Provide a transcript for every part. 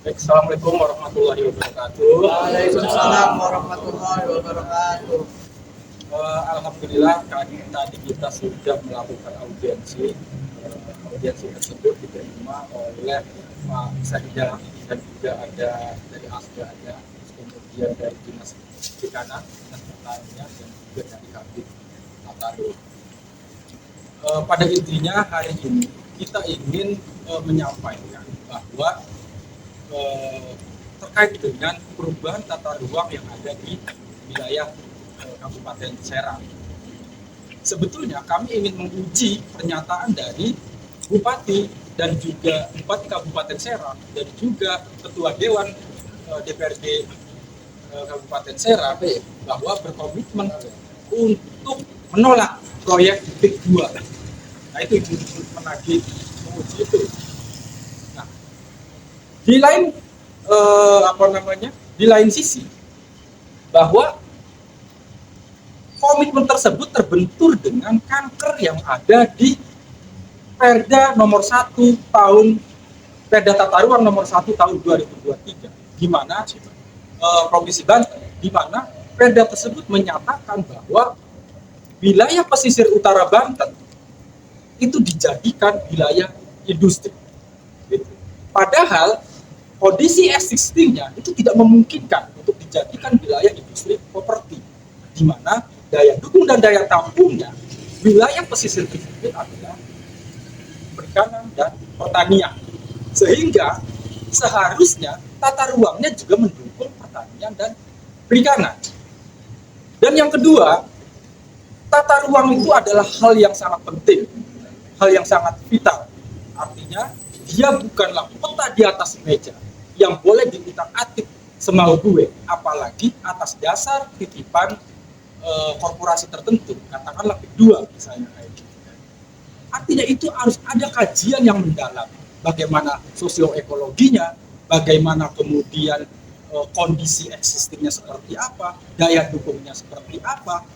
Baik, Assalamualaikum warahmatullahi wabarakatuh. Waalaikumsalam warahmatullahi wabarakatuh. Alhamdulillah tadi kita sudah melakukan audiensi. Audiensi tersebut diterima oleh Pak Sekda dan juga ada dari ASDA, ada kemudian dari Dinas Perikanan, Dinas Pertanian dan juga dari Kabit Tataruang. Pada intinya hari ini kita ingin menyampaikan bahwa terkait dengan perubahan tata ruang yang ada di wilayah Kabupaten Serang. Sebetulnya kami ingin menguji pernyataan dari Bupati dan juga Bupati Kabupaten Serang dan juga Ketua Dewan DPRD Kabupaten Serang bahwa berkomitmen untuk menolak proyek Big 2. Nah itu menagih menguji itu. Nah, di lain sisi bahwa komitmen tersebut terbentur dengan kanker yang ada di Perda nomor 1 tahun Perda Tata Ruang nomor 1 tahun 2023 di mana Provinsi Banten, di mana Perda tersebut menyatakan bahwa wilayah pesisir utara Banten itu dijadikan wilayah industri. Padahal kondisi existingnya itu tidak memungkinkan untuk dijadikan wilayah industri properti, di mana daya dukung dan daya tampungnya wilayah pesisir tersebut adalah perikanan dan pertanian, sehingga seharusnya tata ruangnya juga mendukung pertanian dan perikanan. Dan yang kedua, tata ruang itu adalah hal yang sangat penting, hal yang sangat vital. Artinya dia bukanlah peta di atas meja yang boleh diutak-atik semau gue, apalagi atas dasar titipan korporasi tertentu, katakanlah Big 2 misalnya kayak gitu. Artinya itu harus ada kajian yang mendalam, bagaimana sosioekologinya, bagaimana kemudian kondisi existingnya seperti apa, daya dukungnya seperti apa.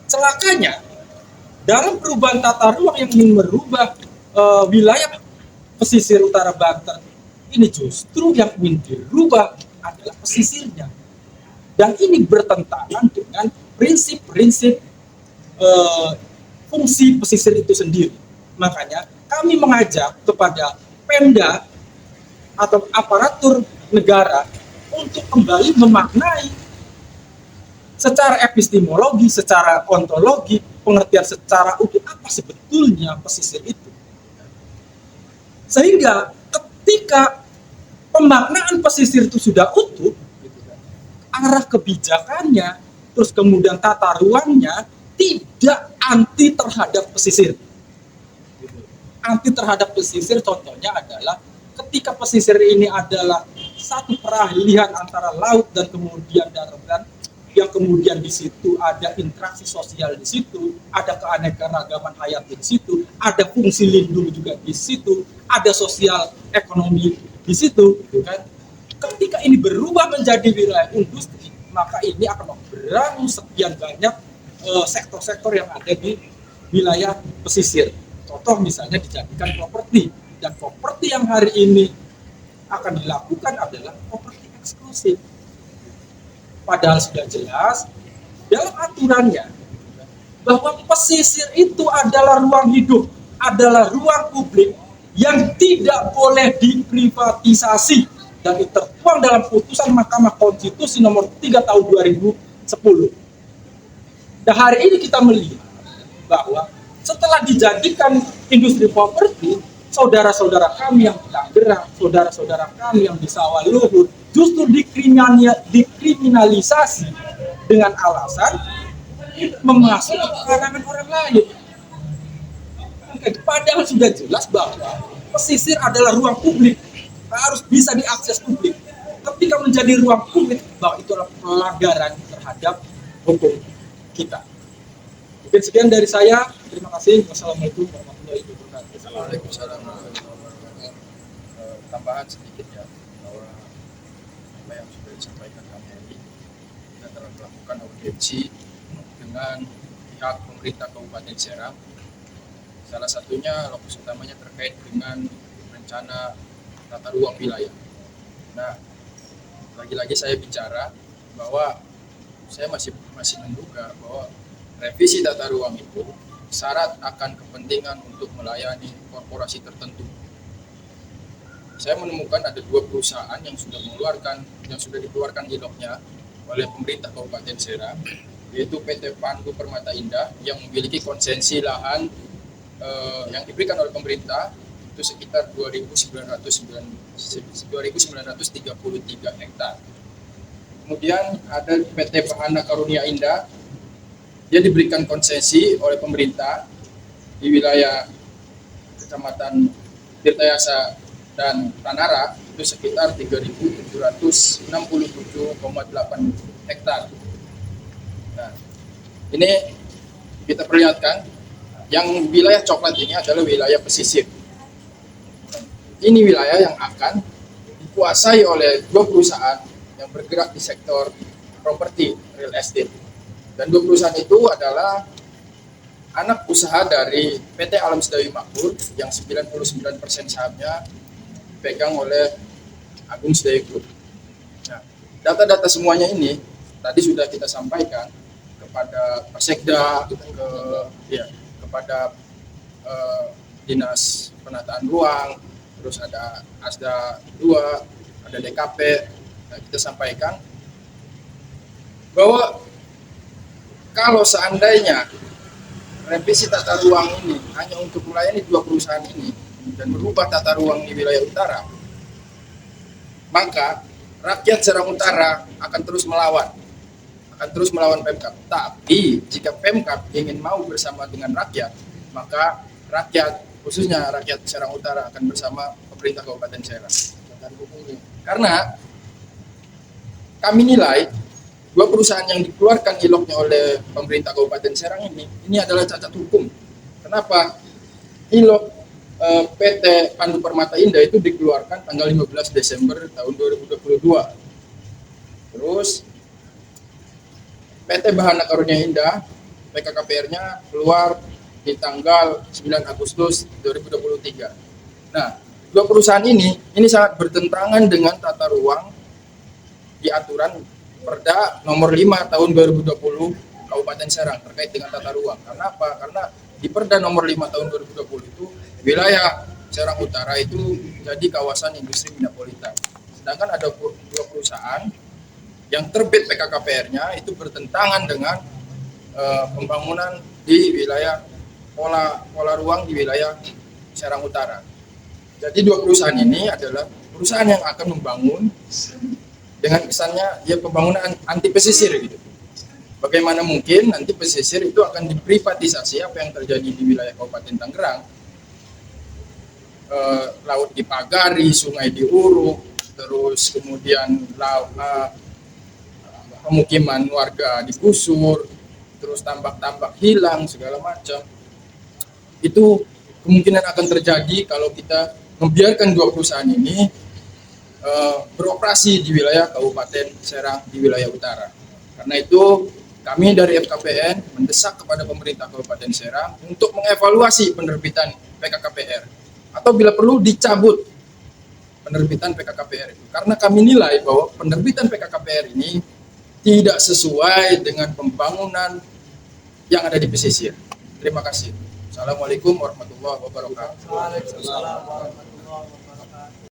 Celakanya dalam perubahan tata ruang yang ingin merubah wilayah pesisir utara Banten ini, justru yang ingin dirubah adalah pesisirnya, dan ini bertentangan dengan prinsip-prinsip fungsi pesisir itu sendiri. Makanya kami mengajak kepada Pemda atau aparatur negara untuk kembali memaknai secara epistemologi, secara ontologi, pengertian secara utuh apa sebetulnya pesisir itu. Sehingga ketika pemaknaan pesisir itu sudah utuh, arah kebijakannya, terus kemudian tata ruangnya tidak anti terhadap pesisir. Anti terhadap pesisir contohnya adalah ketika pesisir ini adalah satu peralihan antara laut dan kemudian daratan, yang kemudian di situ ada interaksi sosial di situ, ada keanekaragaman hayati di situ, ada fungsi lindung juga di situ, ada sosial ekonomi di situ, kan? Ketika ini berubah menjadi wilayah industri, maka ini akan memberangus sekian banyak sektor-sektor yang ada di wilayah pesisir. Contoh misalnya dijadikan properti, dan properti yang hari ini akan dilakukan adalah properti eksklusif. Padahal sudah jelas dalam aturannya bahwa pesisir itu adalah ruang hidup, adalah ruang publik yang tidak boleh diprivatisasi, dan itu tertuang dalam putusan Mahkamah Konstitusi nomor 3 tahun 2010. Dan hari ini kita melihat bahwa setelah dijadikan industri properti, saudara-saudara kami yang di Tangerang, saudara-saudara kami yang di Sawah Luhur justru dikriminalisasi dengan alasan memasuki karangan orang lain. Padahal sudah jelas bahwa pesisir adalah ruang publik, harus bisa diakses publik. Ketika menjadi ruang publik, bahwa itu adalah pelanggaran terhadap hukum kita. Mungkin sekian dari saya. Terima kasih. Wassalamualaikum warahmatullahi wabarakatuh. Waalaikumsalam warahmatullahi wabarakatuh. Tambahan sedikit ya, bahwa apa yang sudah disampaikan kami ini, kita telah melakukan audiensi dengan pihak pemerintah Kabupaten Serang. Salah satunya lokus utamanya terkait dengan rencana tata ruang wilayah. Nah, lagi-lagi saya bicara bahwa saya masih menduga bahwa revisi tata ruang itu syarat akan kepentingan untuk melayani korporasi tertentu. Saya menemukan ada 2 perusahaan yang sudah dikeluarkan ILOG-nya oleh pemerintah Kabupaten Serang, yaitu PT Pandu Permata Indah yang memiliki konsensi lahan yang diberikan oleh pemerintah itu sekitar 2.933 hektar. Kemudian ada PT Bahana Karunia Indah, dia diberikan konsesi oleh pemerintah di wilayah Kecamatan Tirtayasa dan Tanara itu sekitar 3.767,8 hektar. Nah, ini kita perlihatkan yang wilayah coklat ini adalah wilayah pesisir. Ini wilayah yang akan dikuasai oleh 2 perusahaan yang bergerak di sektor properti real estate. Dan 2 perusahaan itu adalah anak usaha dari PT Alam Sedayu Makmur yang 99% sahamnya dipegang oleh Agung Sedayu Group. Nah, data-data semuanya ini tadi sudah kita sampaikan kepada Pak Sekda, kepada Dinas Penataan Ruang, terus ada ASDA 2, ada DKP. Nah, kita sampaikan bahwa kalau seandainya revisi tata ruang ini hanya untuk melayani 2 perusahaan ini dan merubah tata ruang di wilayah utara, maka rakyat Serang Utara akan terus melawan Pemkab. Tapi jika Pemkab ingin mau bersama dengan rakyat, maka rakyat, khususnya rakyat Serang Utara akan bersama pemerintah Kabupaten Serang. Karena kami nilai 2 perusahaan yang dikeluarkan ILOG-nya oleh pemerintah Kabupaten Serang ini adalah cacat hukum. Kenapa? ILOG PT Pandu Permata Indah itu dikeluarkan tanggal 15 Desember tahun 2022. Terus PT Bahana Karunia Indah PKKPR-nya keluar di tanggal 9 Agustus 2023. Nah, 2 perusahaan ini sangat bertentangan dengan tata ruang di aturan Perda nomor 5 tahun 2020 Kabupaten Serang terkait dengan tata ruang. Karena apa? Karena di Perda nomor 5 tahun 2020 itu wilayah Serang Utara itu jadi kawasan industri metropolitan. Sedangkan ada 2 perusahaan yang terbit PKKPR-nya itu bertentangan dengan pembangunan di wilayah pola ruang di wilayah Serang Utara. Jadi 2 perusahaan ini adalah perusahaan yang akan membangun dengan kesannya ya pembangunan anti pesisir gitu. Bagaimana mungkin nanti pesisir itu akan diprivatisasi apa yang terjadi di wilayah Kabupaten Tangerang, laut dipagari, sungai diuruk, terus kemudian pemukiman warga digusur, terus tambak-tambak hilang segala macam. Itu kemungkinan akan terjadi kalau kita membiarkan 2 perusahaan ini beroperasi di wilayah Kabupaten Serang di wilayah utara. Karena itu kami dari FKPN mendesak kepada pemerintah Kabupaten Serang untuk mengevaluasi penerbitan PKKPR atau bila perlu dicabut penerbitan PKKPR itu. Karena kami nilai bahwa penerbitan PKKPR ini tidak sesuai dengan pembangunan yang ada di pesisir. Terima kasih. Assalamualaikum warahmatullahi wabarakatuh. Waalaikumsalam warahmatullahi wabarakatuh.